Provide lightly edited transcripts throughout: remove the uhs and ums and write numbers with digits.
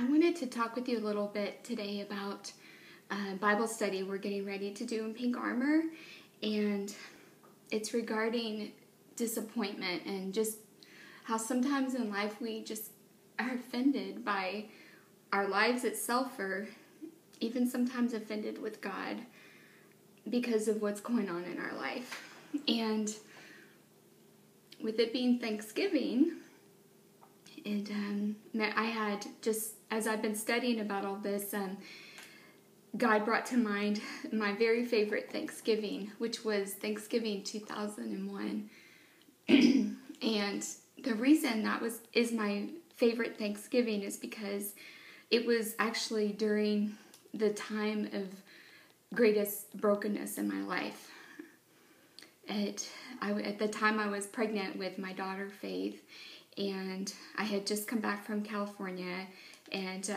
wanted to talk with you a little bit today about Bible study we're getting ready to do in Pink Armor, and it's regarding disappointment and just how sometimes in life we just are offended by our lives itself, or even sometimes offended with God because of what's going on in our life. And with it being Thanksgiving, and I had just, as I've been studying about all this, God brought to mind my very favorite Thanksgiving, which was Thanksgiving 2001. And the reason that is my favorite Thanksgiving is because it was actually during the time of greatest brokenness in my life. At the time I was pregnant with my daughter Faith, and I had just come back from California and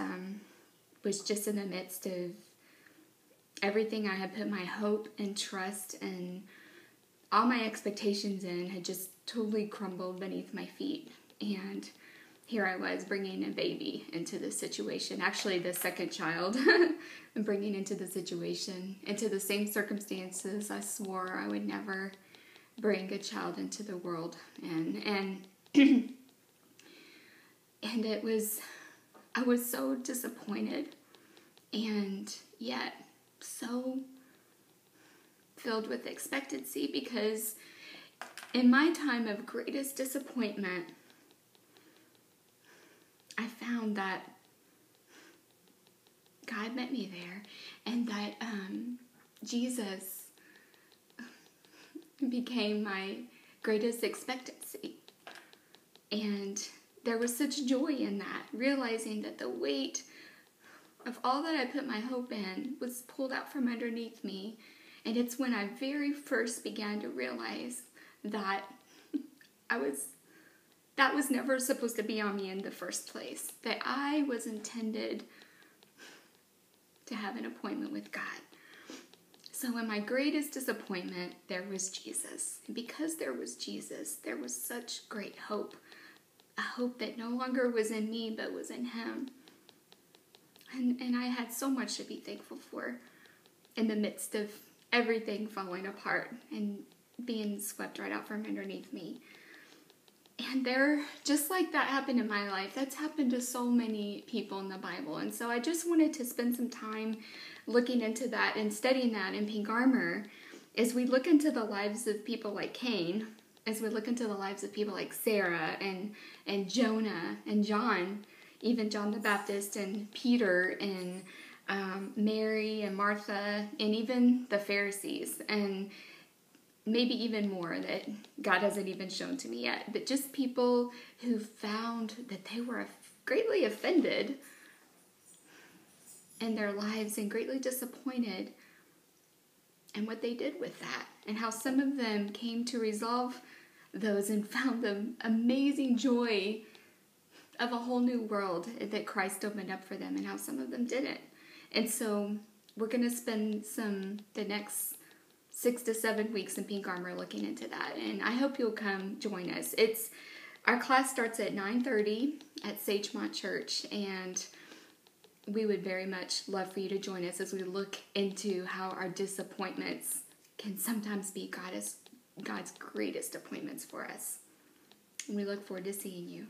was just in the midst of everything I had put my hope and trust and all my expectations in had just totally crumbled beneath my feet. And here I was bringing a baby into this situation, actually the second child, and bringing into the situation, into the same circumstances I swore I would never bring a child into the world. And it was, I was so disappointed, and yet so filled with expectancy, because in my time of greatest disappointment, I found that God met me there, and that Jesus became my greatest expectancy. And there was such joy in that, realizing that the weight of all that I put my hope in was pulled out from underneath me. And it's when I very first began to realize that that was never supposed to be on me in the first place, that I was intended to have an appointment with God. So in my greatest disappointment, there was Jesus. And because there was Jesus, there was such great hope. A hope that no longer was in me, but was in Him. And I had so much to be thankful for in the midst of everything falling apart and being swept right out from underneath me. And just like that happened in my life, that's happened to so many people in the Bible. And so I just wanted to spend some time looking into that and studying that in Pink Armor as we look into the lives of people like Cain, as we look into the lives of people like Sarah and Jonah and John, even John the Baptist and Peter and Mary and Martha and even the Pharisees, and maybe even more that God hasn't even shown to me yet. But just people who found that they were greatly offended in their lives and greatly disappointed, and what they did with that, and how some of them came to resolve those and found the amazing joy of a whole new world that Christ opened up for them, and how some of them didn't. And so we're going to spend the next 6 to 7 weeks in Pink Armor looking into that, and I hope you'll come join us. Our class starts at 9:30 at Sagemont Church, and we would very much love for you to join us as we look into how our disappointments can sometimes be God's greatest appointments for us. And we look forward to seeing you.